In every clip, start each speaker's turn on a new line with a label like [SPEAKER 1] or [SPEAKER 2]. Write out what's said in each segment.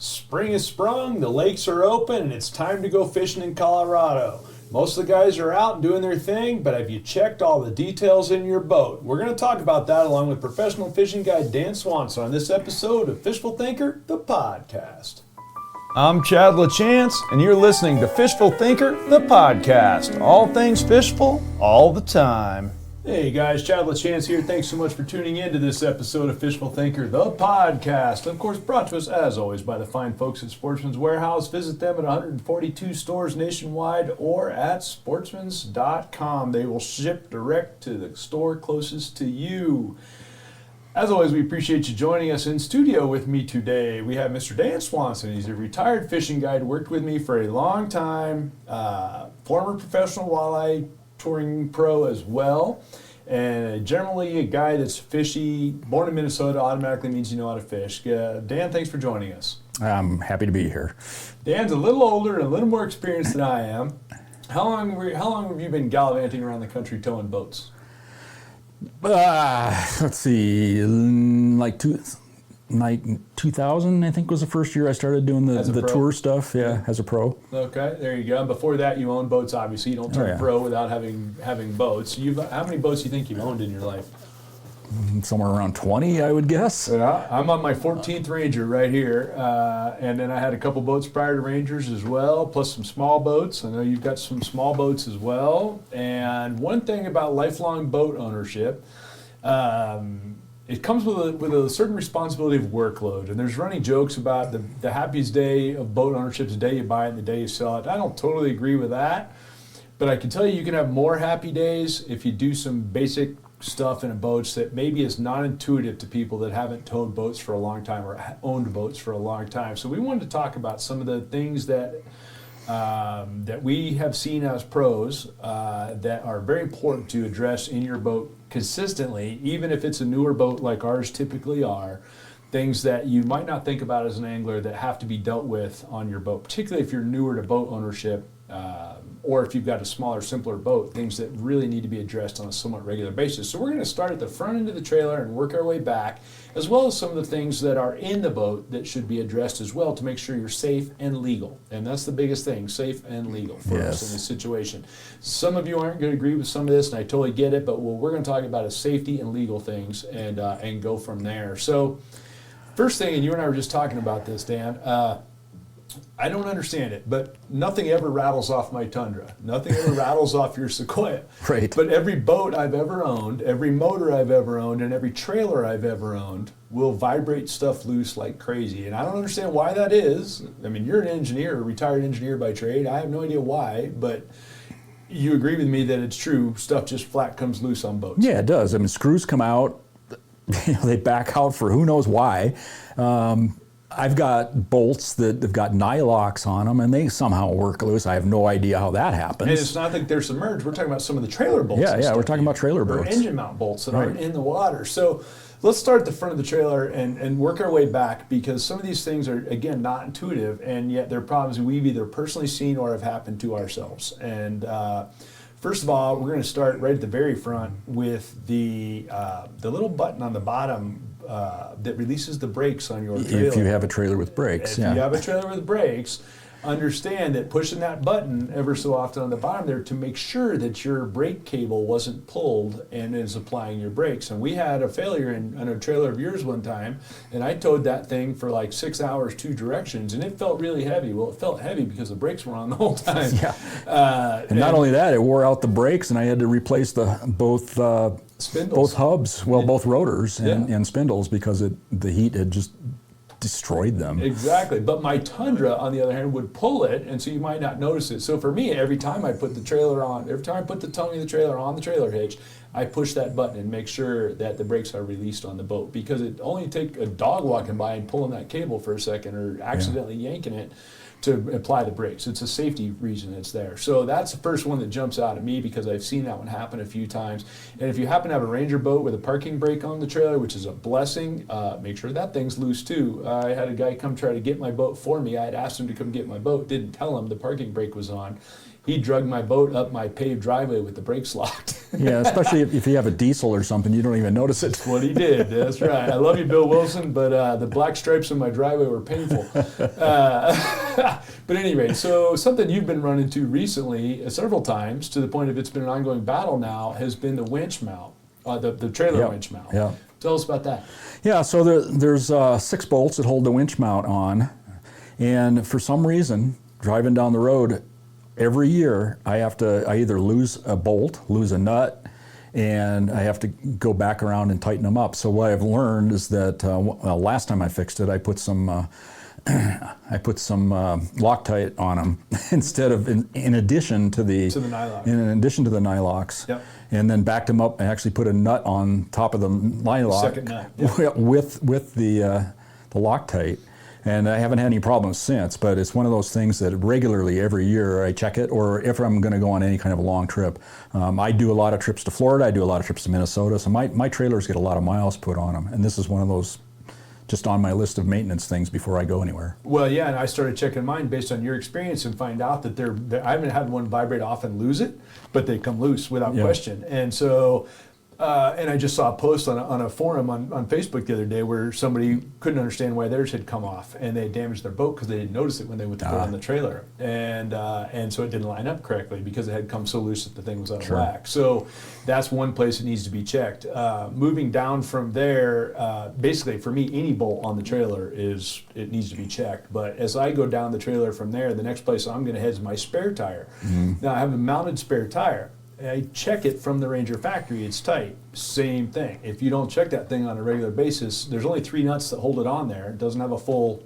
[SPEAKER 1] Spring is sprung, the lakes are open, and it's time to go fishing in Colorado. Most of the guys are out doing their thing, but have you checked all the details in your boat? We're going to talk about that along with professional fishing guide Dan Swanson on this episode of Fishful Thinker, the podcast. I'm Chad LaChance, and you're listening to Fishful Thinker, the podcast. All things fishful, all the time. Hey guys, Chad LaChance here. Thanks so much for tuning in to this episode of Fishful Thinker, the podcast. Of course, brought to us, as always, by the fine folks at Sportsman's Warehouse. Visit them at 142 stores nationwide or at sportsmans.com. They will ship direct to the store closest to you. As always, we appreciate you joining us in studio with me today. We have Mr. Dan Swanson. He's a retired fishing guide, worked with me for a long time, former professional walleye touring pro as well, and generally a guy that's fishy, born in Minnesota, automatically means you know how to fish. Dan, thanks for joining us.
[SPEAKER 2] I'm happy to be here.
[SPEAKER 1] Dan's a little older and a little more experienced than I am. How long have you been gallivanting around the country towing boats?
[SPEAKER 2] Let's see, like 2000, I think, was the first year I started doing the tour stuff. Yeah, as a pro.
[SPEAKER 1] Okay, there you go. Before that, you owned boats. Obviously, you don't turn pro without having boats. How many boats do you think you've owned in your life?
[SPEAKER 2] Somewhere around 20, I would guess.
[SPEAKER 1] Yeah, I'm on my 14th Ranger right here, and then I had a couple boats prior to Rangers as well, plus some small boats. I know you've got some small boats as well. And one thing about lifelong boat ownership, it comes with a certain responsibility of workload, and there's running jokes about the happiest day of boat ownership is the day you buy it and the day you sell it. I don't totally agree with that, but I can tell you can have more happy days if you do some basic stuff in a boat that maybe is not intuitive to people that haven't towed boats for a long time or owned boats for a long time. So we wanted to talk about some of the things that we have seen as pros that are very important to address in your boat consistently, even if it's a newer boat like ours typically are, things that you might not think about as an angler that have to be dealt with on your boat, particularly if you're newer to boat ownership, or if you've got a smaller, simpler boat, things that really need to be addressed on a somewhat regular basis. So we're going to start at the front end of the trailer and work our way back, as well as some of the things that are in the boat that should be addressed as well to make sure you're safe and legal. And that's the biggest thing, safe and legal for us in this situation. Some of you aren't going to agree with some of this, and I totally get it, but what we're going to talk about is safety and legal things and go from there. So first thing, and you and I were just talking about this, Dan, I don't understand it, but nothing ever rattles off my Tundra. Nothing ever rattles off your Sequoia.
[SPEAKER 2] Right.
[SPEAKER 1] But every boat I've ever owned, every motor I've ever owned, and every trailer I've ever owned will vibrate stuff loose like crazy. And I don't understand why that is. I mean, you're an engineer, a retired engineer by trade. I have no idea why, but you agree with me that it's true. Stuff just flat comes loose on boats.
[SPEAKER 2] Yeah, it does. I mean, screws come out. They back out for who knows why. I've got bolts that have got nylocks on them, and they somehow work loose. I have no idea how that happens.
[SPEAKER 1] And it's not like they're submerged. We're talking about some of the trailer bolts.
[SPEAKER 2] Yeah, we're talking about trailer
[SPEAKER 1] boats. Or engine mount bolts that aren't in the water. So let's start at the front of the trailer and work our way back, because some of these things are, again, not intuitive, and yet they're problems we've either personally seen or have happened to ourselves. And first of all, we're going to start right at the very front with the little button on the bottom that releases the brakes on your trailer.
[SPEAKER 2] If you have a trailer with brakes,
[SPEAKER 1] If you have a trailer with brakes, understand that pushing that button ever so often on the bottom there to make sure that your brake cable wasn't pulled and is applying your brakes. And we had a failure in a trailer of yours one time, and I towed that thing for like 6 hours, 2 directions, and it felt really heavy. Well, it felt heavy because the brakes were on the whole time.
[SPEAKER 2] And not only that, it wore out the brakes, and I had to replace both hubs, both rotors and spindles, because the heat had just destroyed them.
[SPEAKER 1] Exactly. But my Tundra, on the other hand, would pull it, and so you might not notice it. So for me, every time I put the tongue of the trailer on the trailer hitch, I push that button and make sure that the brakes are released on the boat, because it only take a dog walking by and pulling that cable for a second or accidentally yanking it to apply the brakes. It's a safety reason it's there. So that's the first one that jumps out at me, because I've seen that one happen a few times. And if you happen to have a Ranger boat with a parking brake on the trailer, which is a blessing, make sure that thing's loose too. I had a guy come try to get my boat for me. I had asked him to come get my boat, didn't tell him the parking brake was on. he drug my boat up my paved driveway with the brakes locked.
[SPEAKER 2] Yeah, especially if you have a diesel or something, you don't even notice it.
[SPEAKER 1] That's what he did. That's right. I love you, Bill Wilson, but the black stripes in my driveway were painful. But anyway, so something you've been running into recently several times, to the point of it's been an ongoing battle now, has been the winch mount, the trailer winch mount.
[SPEAKER 2] Yeah.
[SPEAKER 1] Tell us about that.
[SPEAKER 2] Yeah, so there's 6 bolts that hold the winch mount on, and for some reason, driving down the road, every year I either lose a bolt, lose a nut, and I have to go back around and tighten them up. So what I've learned is that last time I fixed it, I put some Loctite on them instead of in addition to the
[SPEAKER 1] nylock.
[SPEAKER 2] in addition to the nylocs.
[SPEAKER 1] Yep.
[SPEAKER 2] And then backed them up and actually put a nut on top of the nylock
[SPEAKER 1] Second nut. Yep.
[SPEAKER 2] with the Loctite. And I haven't had any problems since, but it's one of those things that regularly every year I check it, or if I'm going to go on any kind of a long trip. I do a lot of trips to Florida, I do a lot of trips to Minnesota, so my trailers get a lot of miles put on them, and this is one of those just on my list of maintenance things before I go anywhere.
[SPEAKER 1] Well, yeah, and I started checking mine based on your experience and find out that I haven't had one vibrate off and lose it, but they come loose without question. And so, and I just saw a post on a forum on Facebook the other day where somebody couldn't understand why theirs had come off, and they damaged their boat because they didn't notice it when they went to put it on the trailer, and so it didn't line up correctly because it had come so loose that the thing was out of whack. So that's one place it needs to be checked. Moving down from there, basically for me, any bolt on the trailer it needs to be checked. But as I go down the trailer from there, the next place I'm going to head is my spare tire. Now I have a mounted spare tire. I check it from the Ranger factory, it's tight. Same thing. If you don't check that thing on a regular basis, there's only 3 nuts that hold it on there. It doesn't have a full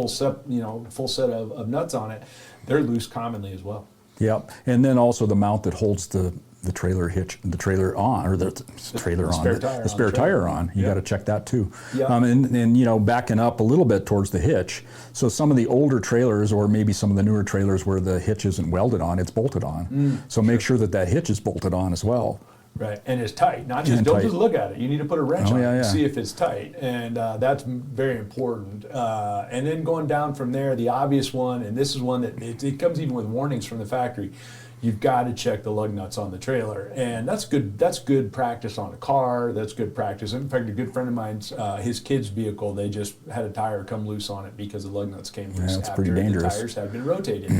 [SPEAKER 1] set of nuts on it. They're loose commonly as well.
[SPEAKER 2] Yep, and then also the mount that holds the trailer hitch, the trailer on, or the spare tire on. You got to check that too.
[SPEAKER 1] Yep.
[SPEAKER 2] And backing up a little bit towards the hitch. So some of the older trailers, or maybe some of the newer trailers where the hitch isn't welded on, it's bolted on. So make sure that hitch is bolted on as well.
[SPEAKER 1] Right, and it's tight. Don't just look at it. You need to put a wrench on it and see if it's tight, and that's very important. And then going down from there, the obvious one, and this is one that it comes even with warnings from the factory. You've got to check the lug nuts on the trailer, and that's good. That's good practice on a car. That's good practice. In fact, a good friend of mine's, his kid's vehicle, they just had a tire come loose on it because the lug nuts came loose after
[SPEAKER 2] pretty dangerous.
[SPEAKER 1] The tires had been rotated.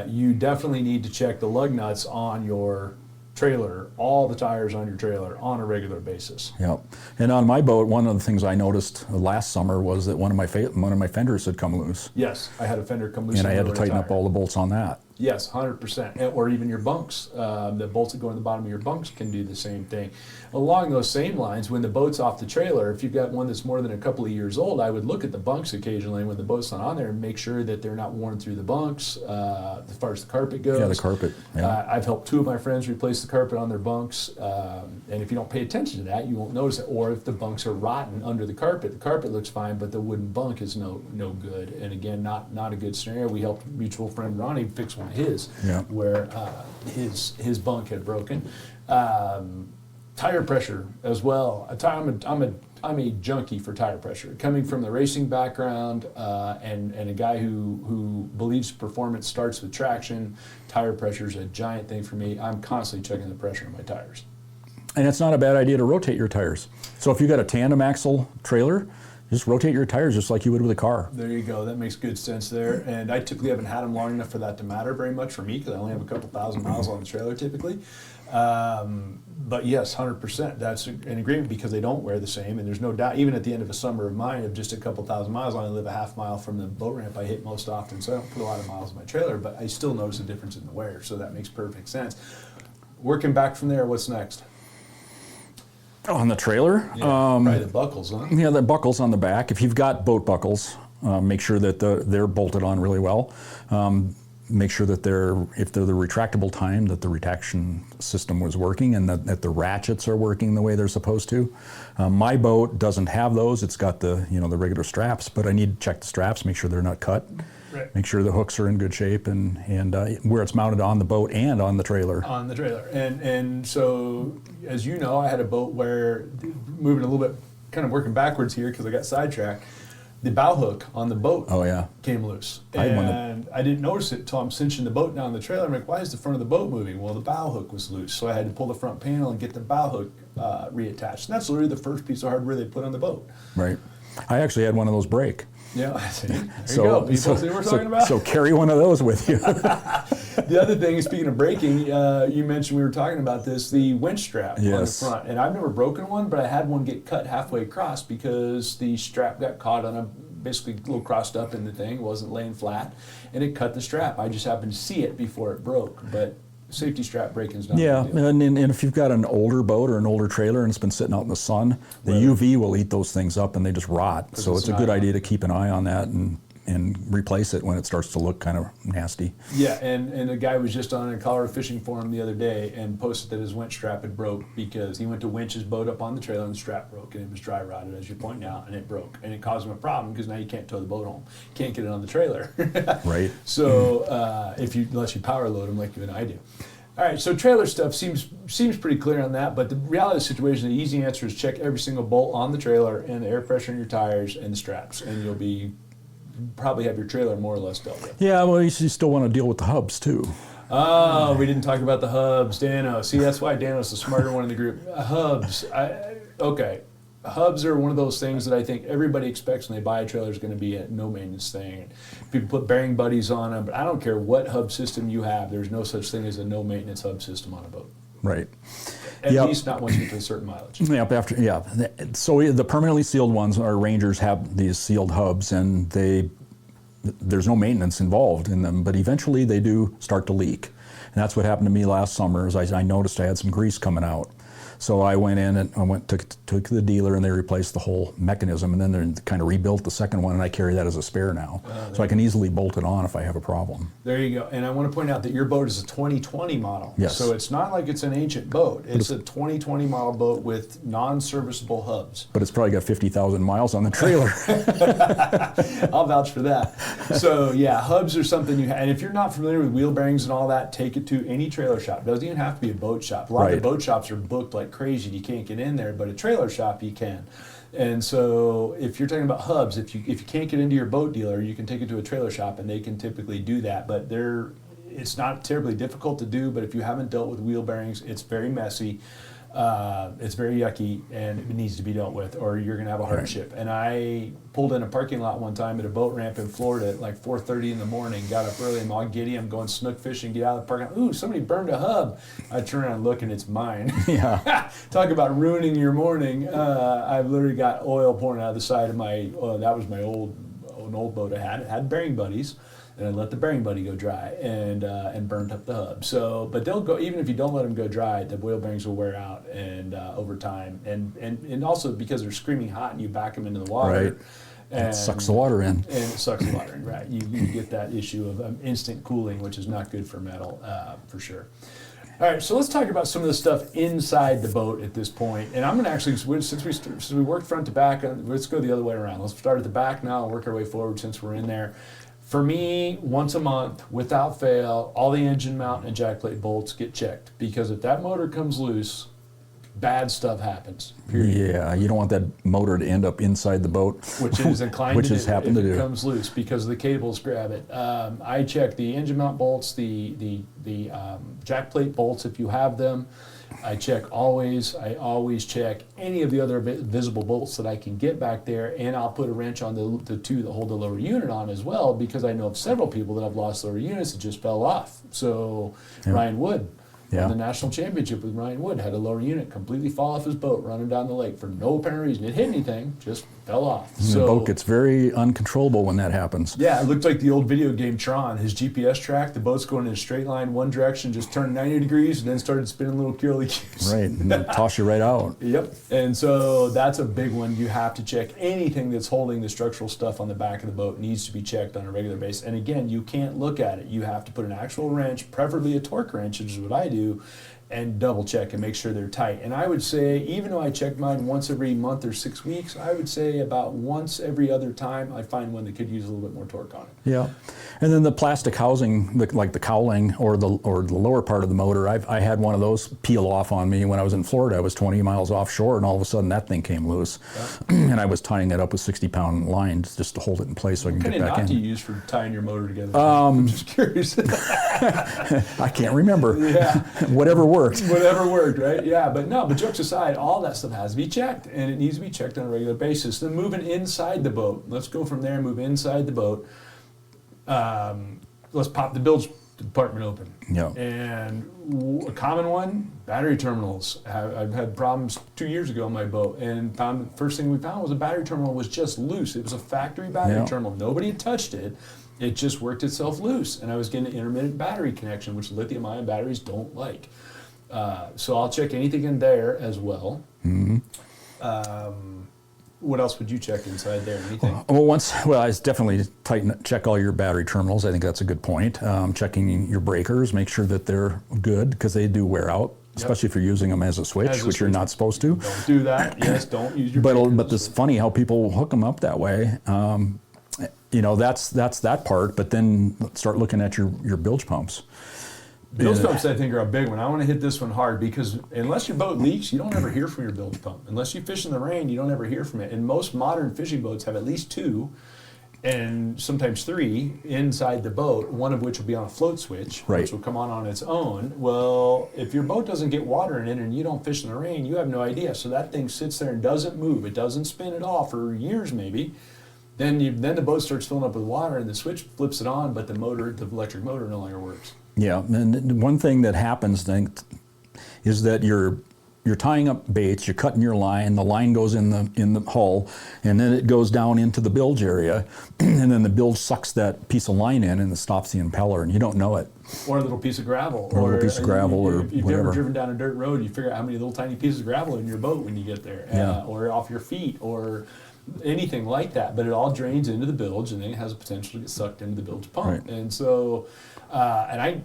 [SPEAKER 1] You definitely need to check the lug nuts on your trailer, all the tires on your trailer on a regular basis.
[SPEAKER 2] Yep. And on my boat, one of the things I noticed last summer was that one of my fenders had come loose.
[SPEAKER 1] Yes, I had a fender come loose.
[SPEAKER 2] And I had to tighten up all the bolts on that.
[SPEAKER 1] Yes, 100%. Or even your bunks. The bolts that go in the bottom of your bunks can do the same thing. Along those same lines, when the boat's off the trailer, if you've got one that's more than a couple of years old, I would look at the bunks occasionally when the boat's not on there and make sure that they're not worn through the bunks as far as the carpet goes.
[SPEAKER 2] Yeah, the carpet. Yeah.
[SPEAKER 1] I've helped 2 of my friends replace the carpet on their bunks, and if you don't pay attention to that, you won't notice it. Or if the bunks are rotten under the carpet looks fine, but the wooden bunk is no good. And again, not a good scenario. We helped mutual friend Ronnie fix one of his, where his bunk had broken. Tire pressure as well. I'm a junkie for tire pressure. Coming from the racing background and a guy who believes performance starts with traction, tire pressure is a giant thing for me. I'm constantly checking the pressure on my tires.
[SPEAKER 2] And it's not a bad idea to rotate your tires. So if you got a tandem axle trailer, just rotate your tires just like you would with a car.
[SPEAKER 1] There you go. That makes good sense there. And I typically haven't had them long enough for that to matter very much for me because I only have a couple thousand miles on the trailer typically. But yes, 100%. That's an agreement because they don't wear the same. And there's no doubt, even at the end of a summer of mine of just a couple thousand miles, I only live a half mile from the boat ramp I hit most often. So I don't put a lot of miles in my trailer, but I still notice a difference in the wear. So that makes perfect sense. Working back from there, what's next?
[SPEAKER 2] On the trailer?
[SPEAKER 1] Yeah, probably the buckles, huh?
[SPEAKER 2] Yeah, the buckles on the back. If you've got boat buckles, make sure that they're bolted on really well. Make sure that if they're the retractable time, that the retraction system was working and that the ratchets are working the way they're supposed to. My boat doesn't have those. It's got the regular straps, but I need to check the straps, make sure they're not cut.
[SPEAKER 1] Right.
[SPEAKER 2] Make sure the hooks are in good shape and where it's mounted on the boat and on the trailer.
[SPEAKER 1] On the trailer. And so, as you know, I had a boat where, moving a little bit, kind of working backwards here because I got sidetracked, the bow hook on the boat
[SPEAKER 2] Oh, yeah.
[SPEAKER 1] came loose.
[SPEAKER 2] I had one
[SPEAKER 1] And I didn't notice it until I'm cinching the boat down the trailer. I'm like, why is the front of the boat moving? Well, the bow hook was loose. So I had to pull the front panel and get the bow hook reattached. And that's literally the first piece of hardware they put on the boat.
[SPEAKER 2] Right. I actually had one of those break.
[SPEAKER 1] Yeah, there you go. People see what we're talking about?
[SPEAKER 2] So carry one of those with you.
[SPEAKER 1] The other thing, speaking of braking, you mentioned we were talking about this, the winch strap on the
[SPEAKER 2] Yes.
[SPEAKER 1] front. And I've never broken one, but I had one get cut halfway across because the strap got caught on basically a little crossed up in the thing, wasn't laying flat, and it cut the strap. I just happened to see it before it broke, but safety strap breaking's not
[SPEAKER 2] Yeah,
[SPEAKER 1] a big deal.
[SPEAKER 2] and if you've got an older boat or an older trailer and it's been sitting out in the sun, the
[SPEAKER 1] Right.
[SPEAKER 2] UV will eat those things up and they just rot. So
[SPEAKER 1] it's
[SPEAKER 2] it's a good
[SPEAKER 1] not-
[SPEAKER 2] idea to keep an eye on that and replace it when it starts to look kind of nasty.
[SPEAKER 1] Yeah, and a guy was just on a Colorado fishing forum the other day and posted that his winch strap had broke because he went to winch his boat up on the trailer and the strap broke and it was dry rotted, as you're pointing out, and it broke. And it caused him a problem because now you can't tow the boat home. Can't get it on the trailer.
[SPEAKER 2] Right.
[SPEAKER 1] So unless you power load them like you and I do. All right, so trailer stuff seems pretty clear on that, but the reality of the situation, the easy answer is check every single bolt on the trailer and the air pressure in your tires and the straps, and you'll probably have your trailer more or less dealt with.
[SPEAKER 2] Yeah, well, you still want to deal with the hubs too.
[SPEAKER 1] Oh, we didn't talk about the hubs, Dano. See, that's why Dano's the smarter one in the group. Hubs. Okay. Hubs are one of those things that I think everybody expects when they buy a trailer is going to be a no maintenance thing. People put bearing buddies on them, but I don't care what hub system you have. There's no such thing as a no maintenance hub system on a boat.
[SPEAKER 2] Right.
[SPEAKER 1] At
[SPEAKER 2] Yep.
[SPEAKER 1] least not once you get to a certain mileage.
[SPEAKER 2] Yep. So the permanently sealed ones, our Rangers have these sealed hubs, and there's no maintenance involved in them, but eventually they do start to leak. And that's what happened to me last summer. Is I noticed I had some grease coming out. So I went in and took to the dealer, and they replaced the whole mechanism, and then they kind of rebuilt the second one, and I carry that as a spare now. So I can easily bolt it on if I have a problem.
[SPEAKER 1] There you go. And I want to point out that your boat is a 2020 model.
[SPEAKER 2] Yes.
[SPEAKER 1] So it's not like it's an ancient boat. It's a 2020 model boat with non-serviceable hubs.
[SPEAKER 2] But it's probably got 50,000 miles on the trailer.
[SPEAKER 1] I'll vouch for that. So yeah, hubs are something and if you're not familiar with wheel bearings and all that, take it to any trailer shop. It doesn't even have to be a boat shop. A lot of
[SPEAKER 2] Right.
[SPEAKER 1] the boat shops are booked like crazy. You can't get in there, but a trailer shop you can. And so if you're talking about hubs, if you can't get into your boat dealer, you can take it to a trailer shop and they can typically do that. But it's not terribly difficult to do, but if you haven't dealt with wheel bearings, it's very messy. It's very yucky and it needs to be dealt with or you're going to have a hardship. And I pulled in a parking lot one time at a boat ramp in Florida at like 4:30 in the morning, got up early, I'm all giddy, I'm going snook fishing, get out of the parking lot. Ooh, somebody burned a hub. I turn around and look and it's mine.
[SPEAKER 2] Yeah.
[SPEAKER 1] Talk about ruining your morning. I've literally got oil pouring out of the side of that was my old boat I had. It had bearing buddies. And I let the bearing buddy go dry and burned up the hub. So, but they'll go, even if you don't let them go dry, the wheel bearings will wear out and over time. And also because they're screaming hot and you back them into the water.
[SPEAKER 2] Right.
[SPEAKER 1] And
[SPEAKER 2] It sucks the water in.
[SPEAKER 1] And it sucks the water in, right. You get that issue of instant cooling, which is not good for metal, for sure. All right, so let's talk about some of the stuff inside the boat at this point. And I'm going to actually, since we worked front to back, let's go the other way around. Let's start at the back now and work our way forward since we're in there. For me, once a month, without fail, all the engine mount and jack plate bolts get checked because if that motor comes loose, bad stuff happens. Period.
[SPEAKER 2] Yeah, you don't want that motor to end up inside the boat,
[SPEAKER 1] Which it is inclined
[SPEAKER 2] which
[SPEAKER 1] to
[SPEAKER 2] has
[SPEAKER 1] do
[SPEAKER 2] happened
[SPEAKER 1] if
[SPEAKER 2] to
[SPEAKER 1] it
[SPEAKER 2] do.
[SPEAKER 1] comes loose because the cables grab it. I check the engine mount bolts, the jack plate bolts if you have them. I always check any of the other visible bolts that I can get back there, and I'll put a wrench on the two that hold the lower unit on as well because I know of several people that have lost lower units that just fell off. So Ryan Wood.
[SPEAKER 2] Yeah.
[SPEAKER 1] Won the national championship with Ryan Wood, had a lower unit completely fall off his boat running down the lake for no apparent reason. It hit anything, just fell off.
[SPEAKER 2] The boat gets very uncontrollable when that happens.
[SPEAKER 1] Yeah, it looked like the old video game Tron. His GPS track, the boat's going in a straight line, one direction, just turned 90 degrees, and then started spinning little curly cues.
[SPEAKER 2] Right, and they toss you right out.
[SPEAKER 1] Yep. And so that's a big one. You have to check anything that's holding the structural stuff on the back of the boat needs to be checked on a regular basis. And again, you can't look at it. You have to put an actual wrench, preferably a torque wrench, which is what I do, and double check and make sure they're tight. And I would say, even though I check mine once every month or 6 weeks, I would say about once every other time I find one that could use a little bit more torque on it.
[SPEAKER 2] Yeah, and then the plastic housing, like the cowling or the lower part of the motor, I had one of those peel off on me when I was in Florida. I was 20 miles offshore, and all of a sudden that thing came loose, and I was tying it up with 60-pound lines just to hold it in place so I can get back in.
[SPEAKER 1] What kind of knot do you use for tying your motor together? I'm just curious.
[SPEAKER 2] I can't remember.
[SPEAKER 1] Yeah.
[SPEAKER 2] Whatever worked.
[SPEAKER 1] Whatever worked, right? Yeah, but jokes aside, all that stuff has to be checked, and it needs to be checked on a regular basis. Then moving inside the boat. Let's go from there, move inside the boat. Let's pop the bilge compartment open.
[SPEAKER 2] Yeah.
[SPEAKER 1] And a common one, battery terminals. I've had problems 2 years ago on my boat, and the first thing we found was a battery terminal was just loose. It was a factory battery terminal. Nobody had touched it. It just worked itself loose, and I was getting an intermittent battery connection, which lithium-ion batteries don't like. So I'll check anything in there as well.
[SPEAKER 2] Mm-hmm.
[SPEAKER 1] What else would you check inside there? Anything?
[SPEAKER 2] I definitely check all your battery terminals. I think that's a good point. Checking your breakers, make sure that they're good, because they do wear out, especially if you're using them as a switch, which you're not supposed to.
[SPEAKER 1] Don't do that. Yes, don't use your breakers.
[SPEAKER 2] But it's funny how people hook them up that way. That's that part. But then start looking at your bilge pumps.
[SPEAKER 1] Bilge pumps, I think, are a big one. I want to hit this one hard because unless your boat leaks, you don't ever hear from your bilge pump. Unless you fish in the rain, you don't ever hear from it. And most modern fishing boats have at least 2, and sometimes 3 inside the boat, one of which will be on a float switch, which will come on its own. Well, if your boat doesn't get water in it and you don't fish in the rain, you have no idea. So that thing sits there and doesn't move. It doesn't spin at all for years maybe. Then the boat starts filling up with water and the switch flips it on, but the electric motor no longer works. Yeah,
[SPEAKER 2] and one thing that happens is that you're tying up baits, you're cutting your line, the line goes in the hull, and then it goes down into the bilge area, and then the bilge sucks that piece of line in and it stops the impeller, and you don't know it.
[SPEAKER 1] Or a little piece of gravel.
[SPEAKER 2] Or a little piece of gravel, or
[SPEAKER 1] if you've
[SPEAKER 2] whatever.
[SPEAKER 1] ever driven down a dirt road, you figure out how many little tiny pieces of gravel in your boat when you get there, or off your feet, or anything like that. But it all drains into the bilge, and then it has a potential to get sucked into the bilge pump.
[SPEAKER 2] Right.
[SPEAKER 1] And so, and I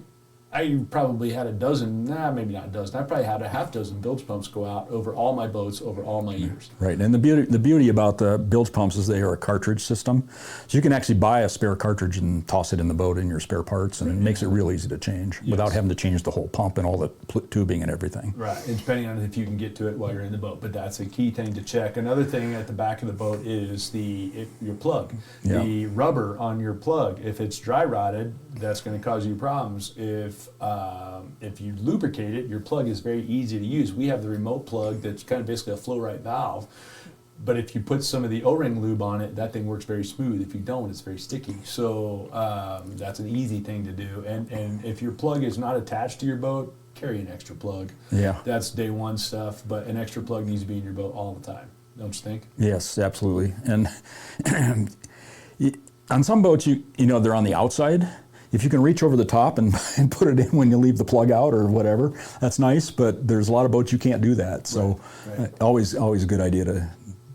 [SPEAKER 1] probably had a dozen, maybe not a dozen, I probably had a half dozen bilge pumps go out over all my boats over all my years.
[SPEAKER 2] Right, and the beauty about the bilge pumps is they are a cartridge system. So you can actually buy a spare cartridge and toss it in the boat in your spare parts, and it makes it real easy to change without having to change the whole pump and all the tubing and everything.
[SPEAKER 1] Right, and depending on if you can get to it while you're in the boat, but that's a key thing to check. Another thing at the back of the boat is your plug.
[SPEAKER 2] Yeah.
[SPEAKER 1] The rubber on your plug, if it's dry rotted, that's going to cause you problems. If you lubricate it, your plug is very easy to use. We have the remote plug that's kind of basically a flow right valve. But if you put some of the O-ring lube on it, that thing works very smooth. If you don't, it's very sticky. So that's an easy thing to do. And if your plug is not attached to your boat, carry an extra plug.
[SPEAKER 2] Yeah.
[SPEAKER 1] That's day one stuff, but an extra plug needs to be in your boat all the time. Don't you think?
[SPEAKER 2] Yes, absolutely. And on some boats, they're on the outside. If you can reach over the top and put it in when you leave the plug out or whatever, that's nice, but there's a lot of boats you can't do that. So always a good idea to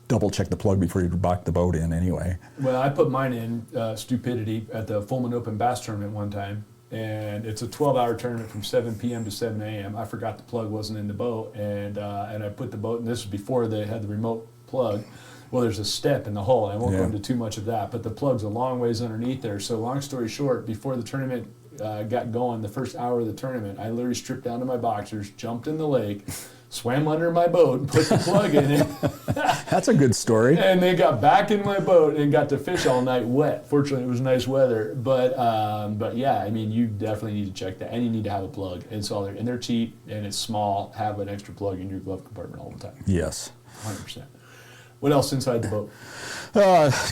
[SPEAKER 2] double check the plug before you back the boat in anyway.
[SPEAKER 1] Well, I put mine in stupidity at the Fulman Open Bass Tournament one time, and it's a 12-hour tournament from 7 p.m. to 7 a.m. I forgot the plug wasn't in the boat, and I put the boat, and this was before they had the remote plug. Well, there's a step in the hull. I won't go into too much of that, but the plug's a long ways underneath there. So long story short, before the tournament got going, the first hour of the tournament, I literally stripped down to my boxers, jumped in the lake, swam under my boat, and put the plug in it.
[SPEAKER 2] That's a good story.
[SPEAKER 1] And then got back in my boat and got to fish all night wet. Fortunately, it was nice weather. But yeah, I mean, you definitely need to check that, and you need to have a plug. It's all there, and they're cheap, and it's small. Have an extra plug in your glove compartment all the time.
[SPEAKER 2] Yes.
[SPEAKER 1] 100%. What else inside the boat?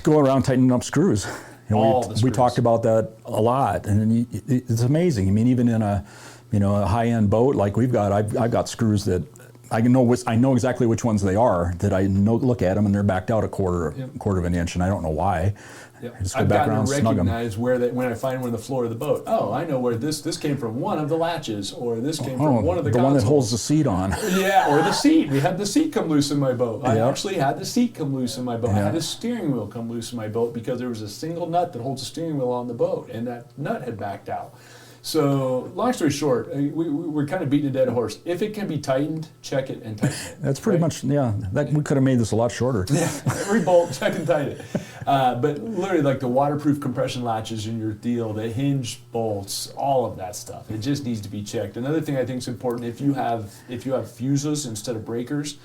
[SPEAKER 2] Go around tightening up screws. We talked about that a lot, and it's amazing. I mean, even in a high-end boat like we've got, I've got screws that I know exactly which ones they are. That I look at them and they're backed out a quarter of an inch, and I don't know why.
[SPEAKER 1] Yep.
[SPEAKER 2] I just go back around, snug them.
[SPEAKER 1] I've gotten to recognize when I find one on the floor of the boat. Oh, I know where this came from. One of the latches, or this came from one of the
[SPEAKER 2] one that
[SPEAKER 1] consoles.
[SPEAKER 2] holds the seat on.
[SPEAKER 1] Yeah, or the seat. We had the seat come loose in my boat. I actually had the seat come loose in my boat. I had the steering wheel come loose in my boat because there was a single nut that holds the steering wheel on the boat, and that nut had backed out. So, long story short, we're kind of beating a dead horse. If it can be tightened, check it and tighten it.
[SPEAKER 2] That's pretty much, yeah. We could have made this a lot shorter.
[SPEAKER 1] Yeah, every bolt, check and tighten it. But literally, like the waterproof compression latches in your deal, the hinge bolts, all of that stuff, it just needs to be checked. Another thing I think is important: if you have fuses instead of breakers,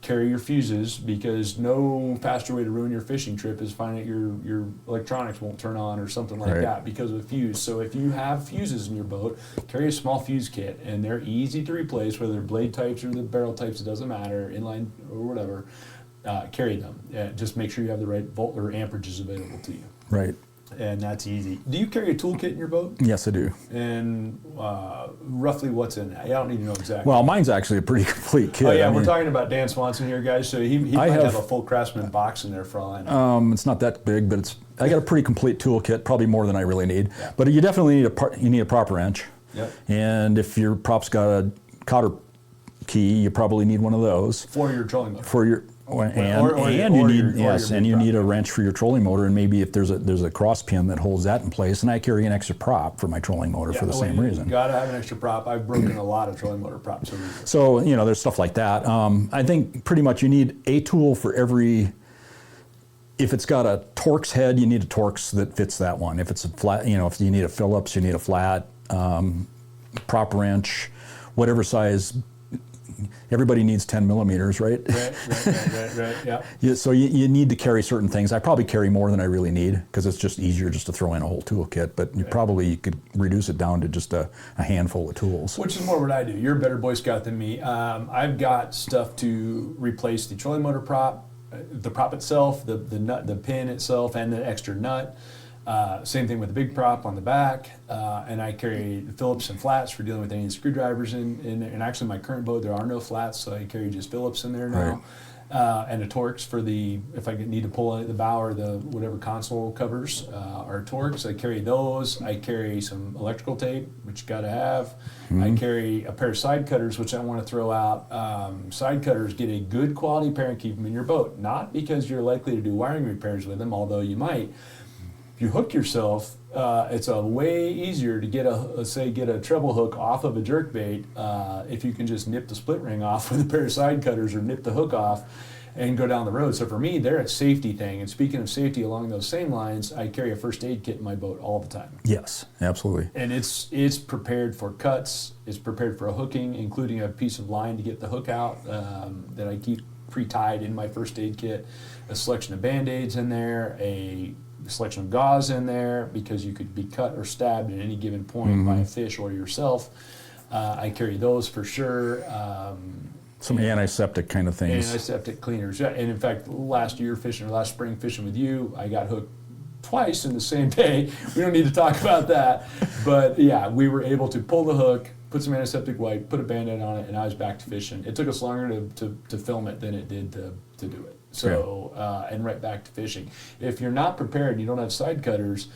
[SPEAKER 1] carry your fuses, because no faster way to ruin your fishing trip is find out your electronics won't turn on or something like that because of a fuse. So if you have fuses in your boat, carry a small fuse kit, and they're easy to replace, whether they're blade types or the barrel types, it doesn't matter, inline or whatever. Carry them. Just make sure you have the right volt or amperages available to you.
[SPEAKER 2] Right.
[SPEAKER 1] And that's easy. Do you carry a toolkit in your boat?
[SPEAKER 2] Yes, I do.
[SPEAKER 1] And roughly what's in that? I don't need to know exactly.
[SPEAKER 2] Well, mine's actually a pretty complete kit.
[SPEAKER 1] Oh yeah, we're talking about Dan Swanson here, guys. So he might have a full Craftsman box in there for all I know.
[SPEAKER 2] It's not that big, but I got a pretty complete toolkit, probably more than I really need. Yeah. But you definitely need a proper wrench.
[SPEAKER 1] Yep.
[SPEAKER 2] And if your prop's got a cotter key, you probably need one of those.
[SPEAKER 1] For your trolling motor.
[SPEAKER 2] For your you need a wrench for your trolling motor, and maybe if there's a cross pin that holds that in place. And I carry an extra prop for my trolling motor for the same reason.
[SPEAKER 1] You gotta have an extra prop. I've broken a lot of trolling motor props over the years.
[SPEAKER 2] So there's stuff like that. I think pretty much you need a tool for every. If it's got a Torx head, you need a Torx that fits that one. If it's a flat, if you need a Phillips, you need a flat prop wrench, whatever size. Everybody needs 10 millimeters, right?
[SPEAKER 1] Right, yeah.
[SPEAKER 2] So you need to carry certain things. I probably carry more than I really need because it's just easier just to throw in a whole toolkit, but you could reduce it down to just a handful of tools.
[SPEAKER 1] Which is more what I do. You're a better Boy Scout than me. I've got stuff to replace the trolling motor prop, the prop itself, the nut, the pin itself, and the extra nut. Same thing with the big prop on the back, and I carry Phillips and flats for dealing with any screwdrivers in there. And actually, my current boat, there are no flats, so I carry just Phillips in there now. Right. And a Torx for if I need to pull the bow or the whatever console covers are Torx. I carry those. I carry some electrical tape, which you got to have. Mm-hmm. I carry a pair of side cutters, which I want to throw out. Side cutters, get a good quality pair and keep them in your boat. Not because you're likely to do wiring repairs with them, although you might. If you hook yourself, it's a way easier to get a treble hook off of a jerkbait if you can just nip the split ring off with a pair of side cutters or nip the hook off and go down the road. So for me, they're a safety thing. And speaking of safety along those same lines, I carry a first aid kit in my boat all the time.
[SPEAKER 2] Yes, absolutely.
[SPEAKER 1] And it's prepared for cuts. It's prepared for a hooking, including a piece of line to get the hook out that I keep pre-tied in my first aid kit. A selection of Band-Aids in there, a selection of gauze in there because you could be cut or stabbed at any given point by a fish or yourself. I carry those for sure.
[SPEAKER 2] Some antiseptic kind of things.
[SPEAKER 1] Antiseptic cleaners. Yeah, and in fact, last spring fishing with you, I got hooked twice in the same day. We don't need to talk about that. But yeah, we were able to pull the hook, put some antiseptic wipe, put a Band-Aid on it, and I was back to fishing. It took us longer to film it than it did to do it. So, and right back to fishing. If you're not prepared and you don't have side cutters,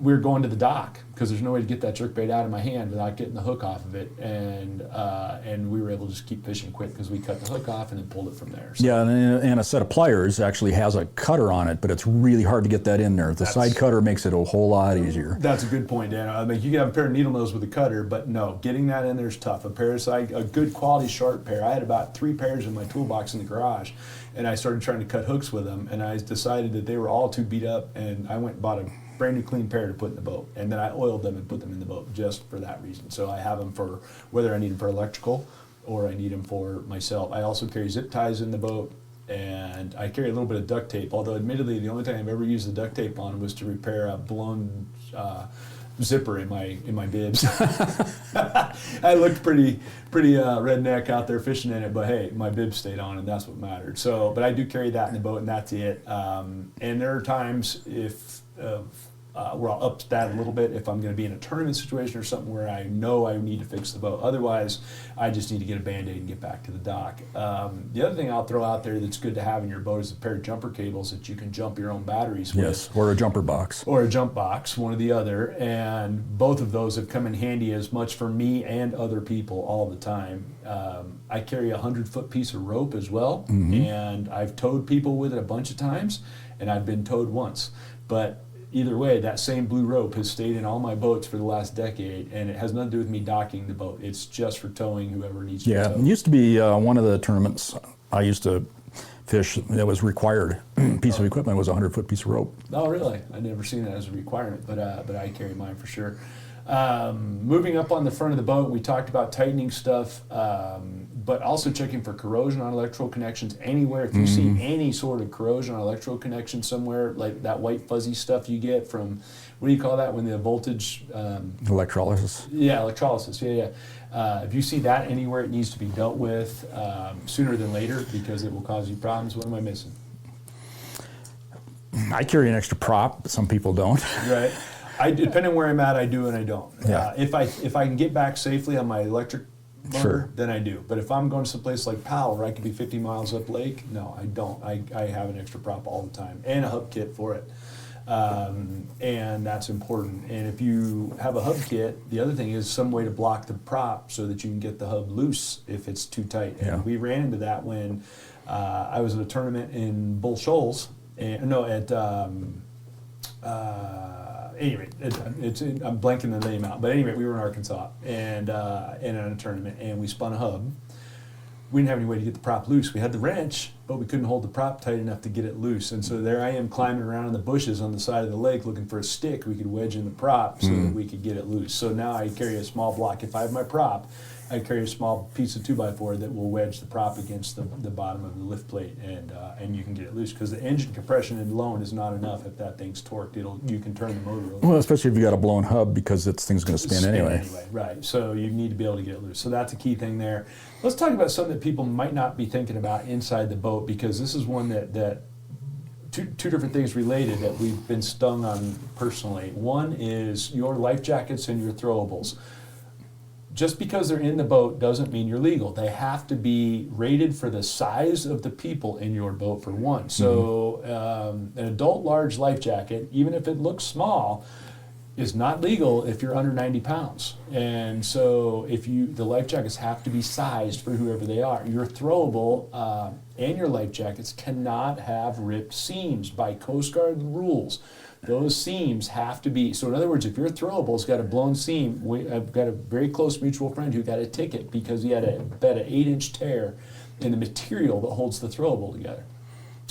[SPEAKER 1] we're going to the dock because there's no way to get that jerkbait out of my hand without getting the hook off of it. And we were able to just keep fishing quick because we cut the hook off and then pulled it from there. So.
[SPEAKER 2] Yeah, and a set of pliers actually has a cutter on it, but it's really hard to get that in there. The side cutter makes it a whole lot easier. That's
[SPEAKER 1] a good point, Dan. I mean, you can have a pair of needle nose with a cutter, but no, getting that in there is tough. A good quality sharp pair. I had about 3 pairs in my toolbox in the garage, and I started trying to cut hooks with them, and I decided that they were all too beat up, and I went and bought a brand new clean pair to put in the boat, and then I oiled them and put them in the boat just for that reason. So I have them for whether I need them for electrical or I need them for myself. I also carry zip ties in the boat, and I carry a little bit of duct tape, although admittedly the only time I've ever used the duct tape on was to repair a blown zipper in my bibs. I looked pretty redneck out there fishing in it, but hey, my bibs stayed on, and that's what mattered. So, but I do carry that in the boat, and that's it. And there are times where I'll up that a little bit if I'm going to be in a tournament situation or something where I know I need to fix the boat. Otherwise, I just need to get a Band-Aid and get back to the dock. The other thing I'll throw out there that's good to have in your boat is a pair of jumper cables that you can jump your own batteries with.
[SPEAKER 2] Yes, or a jumper box.
[SPEAKER 1] Or a jump box, one or the other. And both of those have come in handy as much for me and other people all the time. I carry a 100-foot piece of rope as well, and I've towed people with it a bunch of times, and I've been towed once. But either way, that same blue rope has stayed in all my boats for the last decade, and it has nothing to do with me docking the boat. It's just for towing whoever needs to
[SPEAKER 2] Yeah,
[SPEAKER 1] tow.
[SPEAKER 2] it used to be one of the tournaments I used to fish that was required. Piece of equipment was a 100-foot piece of rope.
[SPEAKER 1] Oh, really? I've never seen that as a requirement, but I carry mine for sure. Moving up on the front of the boat, we talked about tightening stuff, but also checking for corrosion on electrical connections anywhere. If you see any sort of corrosion on electrical connection somewhere, like that white fuzzy stuff you get from, what do you call that when the voltage?
[SPEAKER 2] Electrolysis.
[SPEAKER 1] Yeah, electrolysis. Yeah. If you see that anywhere, it needs to be dealt with sooner than later because it will cause you problems. What am I missing?
[SPEAKER 2] I carry an extra prop. Some people don't.
[SPEAKER 1] Right. Depending on where I'm at, I do and I don't.
[SPEAKER 2] Yeah.
[SPEAKER 1] If I can get back safely on my electric motor,
[SPEAKER 2] Sure.
[SPEAKER 1] then I do. But if I'm going to some place like Powell where I could be 50 miles up lake, no, I don't. I have an extra prop all the time and a hub kit for it. And that's important. And if you have a hub kit, the other thing is some way to block the prop so that you can get the hub loose if it's too tight.
[SPEAKER 2] Yeah.
[SPEAKER 1] And we ran into that when I was at a tournament in Bull Shoals, anyway, I'm blanking the name out, but anyway, we were in Arkansas and in a tournament, and we spun a hub. We didn't have any way to get the prop loose. We had the wrench, but we couldn't hold the prop tight enough to get it loose. And so there I am climbing around in the bushes on the side of the lake looking for a stick we could wedge in the prop so that we could get it loose. So now I carry a small block. If I have my prop, I carry a small piece of 2x4 that will wedge the prop against the bottom of the lift plate, and you can get it loose because the engine compression alone is not enough. If that thing's torqued, you can turn the motor over.
[SPEAKER 2] Well, especially if you got a blown hub because thing's going to spin anyway.
[SPEAKER 1] Right. So you need to be able to get it loose. So that's a key thing there. Let's talk about something that people might not be thinking about inside the boat, because this is one that two different things related that we've been stung on personally. One is your life jackets and your throwables. Just because they're in the boat doesn't mean you're legal. They have to be rated for the size of the people in your boat, for one. So an adult large life jacket, even if it looks small, is not legal if you're under 90 pounds. And so the life jackets have to be sized for whoever they are. Your throwable and your life jackets cannot have ripped seams by Coast Guard rules. Those seams have to be, so in other words, if your throwable's got a blown seam, I've got a very close mutual friend who got a ticket because he had about an 8-inch tear in the material that holds the throwable together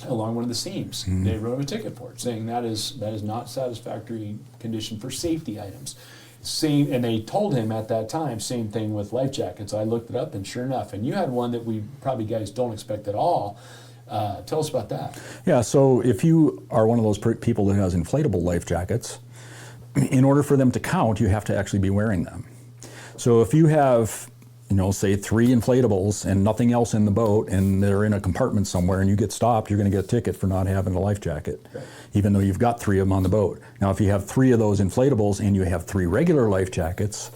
[SPEAKER 1] along one of the seams. They wrote him a ticket for it, saying that is not satisfactory condition for safety items. Same, and they told him at that time, same thing with life jackets. I looked it up, and sure enough, and you had one that we probably guys don't expect at all. Tell us about that.
[SPEAKER 2] Yeah, so if you are one of those people that has inflatable life jackets, in order for them to count, you have to actually be wearing them. So if you have, say 3 inflatables and nothing else in the boat, and they're in a compartment somewhere, and you get stopped, you're going to get a ticket for not having a life jacket,
[SPEAKER 1] right,
[SPEAKER 2] even though you've got 3 of them on the boat. Now, if you have 3 of those inflatables and you have 3 regular life jackets,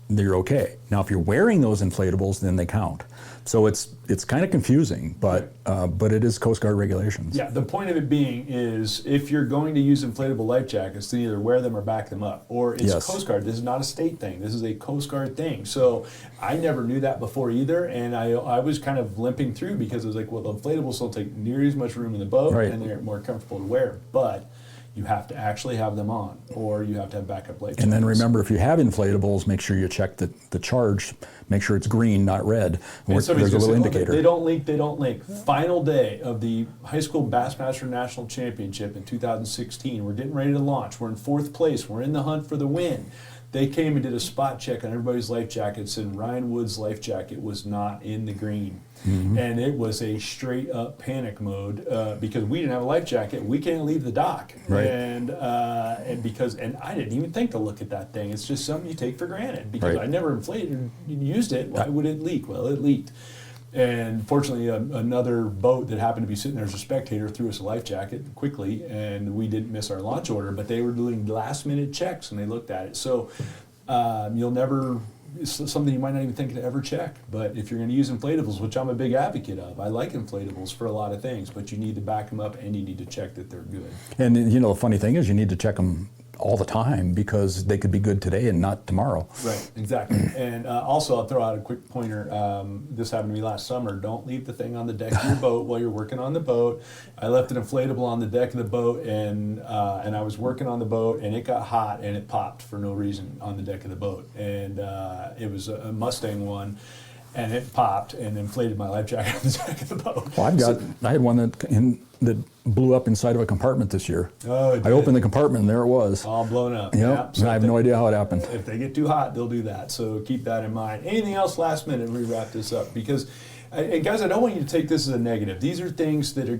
[SPEAKER 2] you're okay. Now, if you're wearing those inflatables, then they count. So it's kind of confusing, but it is Coast Guard regulations.
[SPEAKER 1] Yeah, the point of it being is if you're going to use inflatable life jackets, then either wear them or back them up. Or it's
[SPEAKER 2] Yes.
[SPEAKER 1] Coast Guard. This is not a state thing. This is a Coast Guard thing. So I never knew that before either, and I was kind of limping through because I was like, well, the inflatables don't take near as much room in the boat,
[SPEAKER 2] Right.
[SPEAKER 1] and they're more comfortable to wear. But you have to actually have them on, or you have to have backup life jackets.
[SPEAKER 2] And then remember, if you have inflatables, make sure you check the charge. Make sure it's green, not red.
[SPEAKER 1] And
[SPEAKER 2] There's a
[SPEAKER 1] somebody's gonna
[SPEAKER 2] little
[SPEAKER 1] say,
[SPEAKER 2] indicator.
[SPEAKER 1] They don't leak. Final day of the High School Bassmaster National Championship in 2016. We're getting ready to launch. We're in 4th place. We're in the hunt for the win. They came and did a spot check on everybody's life jackets, and Ryan Wood's life jacket was not in the green. And it was a straight up panic mode because we didn't have a life jacket. We can't leave the dock.
[SPEAKER 2] Right.
[SPEAKER 1] And I didn't even think to look at that thing. It's just something you take for granted because
[SPEAKER 2] Right.
[SPEAKER 1] I never inflated used it. Why would it leak? Well, it leaked. And fortunately, another boat that happened to be sitting there as a spectator threw us a life jacket quickly, and we didn't miss our launch order. But they were doing last-minute checks, and they looked at it. So you'll never, it's something you might not even think to ever check. But if you're going to use inflatables, which I'm a big advocate of, I like inflatables for a lot of things, but you need to back them up, and you need to check that they're good.
[SPEAKER 2] And the funny thing is, you need to check them all the time because they could be good today and not tomorrow.
[SPEAKER 1] Right, exactly. And also, I'll throw out a quick pointer. This happened to me last summer. Don't leave the thing on the deck of your boat while you're working on the boat. I left an inflatable on the deck of the boat, and I was working on the boat, and it got hot, and it popped for no reason on the deck of the boat. And it was a Mustang one. And it popped and inflated my life jacket on the deck of the boat.
[SPEAKER 2] Well, I had one that blew up inside of a compartment this year.
[SPEAKER 1] Oh, it
[SPEAKER 2] I
[SPEAKER 1] did.
[SPEAKER 2] opened the compartment and there it was.
[SPEAKER 1] All blown up.
[SPEAKER 2] Yep.
[SPEAKER 1] So
[SPEAKER 2] And I have no idea how it happened.
[SPEAKER 1] If they get too hot, they'll do that. So keep that in mind. Anything else last minute? We wrap this up because, and guys, I don't want you to take this as a negative. These are things that are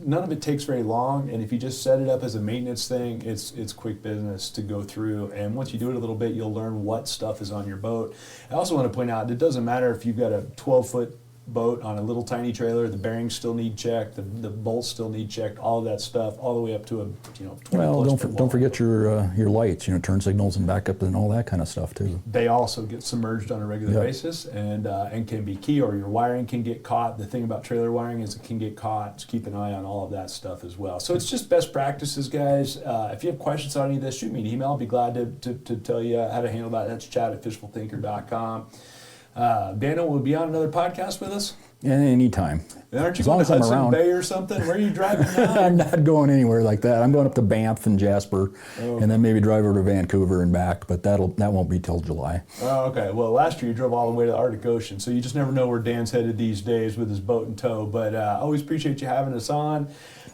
[SPEAKER 1] none of it takes very long. And if you just set it up as a maintenance thing, it's quick business to go through. And once you do it a little bit, you'll learn what stuff is on your boat. I also want to point out, it doesn't matter if you've got a 12-foot boat on a little tiny trailer, the bearings still need checked, the bolts still need checked, all of that stuff, all the way up to a 20
[SPEAKER 2] Well,
[SPEAKER 1] plus foot
[SPEAKER 2] don't
[SPEAKER 1] wall.
[SPEAKER 2] forget your lights, turn signals and backup and all that kind of stuff too.
[SPEAKER 1] They also get submerged on a regular basis and can be key, or your wiring can get caught. The thing about trailer wiring is it can get caught. Just keep an eye on all of that stuff as well. So it's just best practices, guys. If you have questions on any of this, shoot me an email. I'll be glad to tell you how to handle that. That's chat@fishfulthinker.com. Daniel will be on another podcast with us.
[SPEAKER 2] Anytime.
[SPEAKER 1] And aren't you
[SPEAKER 2] As long
[SPEAKER 1] going to
[SPEAKER 2] as I'm
[SPEAKER 1] Hudson
[SPEAKER 2] around.
[SPEAKER 1] Bay or something? Where are you driving now?
[SPEAKER 2] I'm not going anywhere like that. I'm going up to Banff and Jasper,
[SPEAKER 1] Oh.
[SPEAKER 2] and then maybe drive over to Vancouver and back. But that won't be till July.
[SPEAKER 1] Oh, okay. Well, last year you drove all the way to the Arctic Ocean, so you just never know where Dan's headed these days with his boat in tow. But always appreciate you having us on,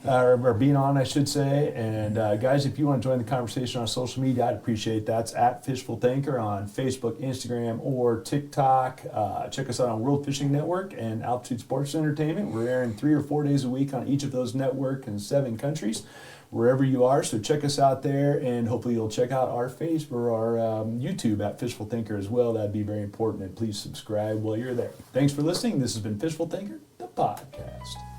[SPEAKER 1] or being on, I should say. And guys, if you want to join the conversation on social media, I'd appreciate that. It's at Fishful Thinker on Facebook, Instagram, or TikTok. Check us out on World Fishing Network and Altitude Sports Entertainment. We're airing 3 or 4 days a week on each of those networks in 7 countries, wherever you are. So check us out there, and hopefully you'll check out our YouTube at Fishful Thinker as well. That'd be very important, and please subscribe while you're there. Thanks for listening. This has been Fishful Thinker, the podcast.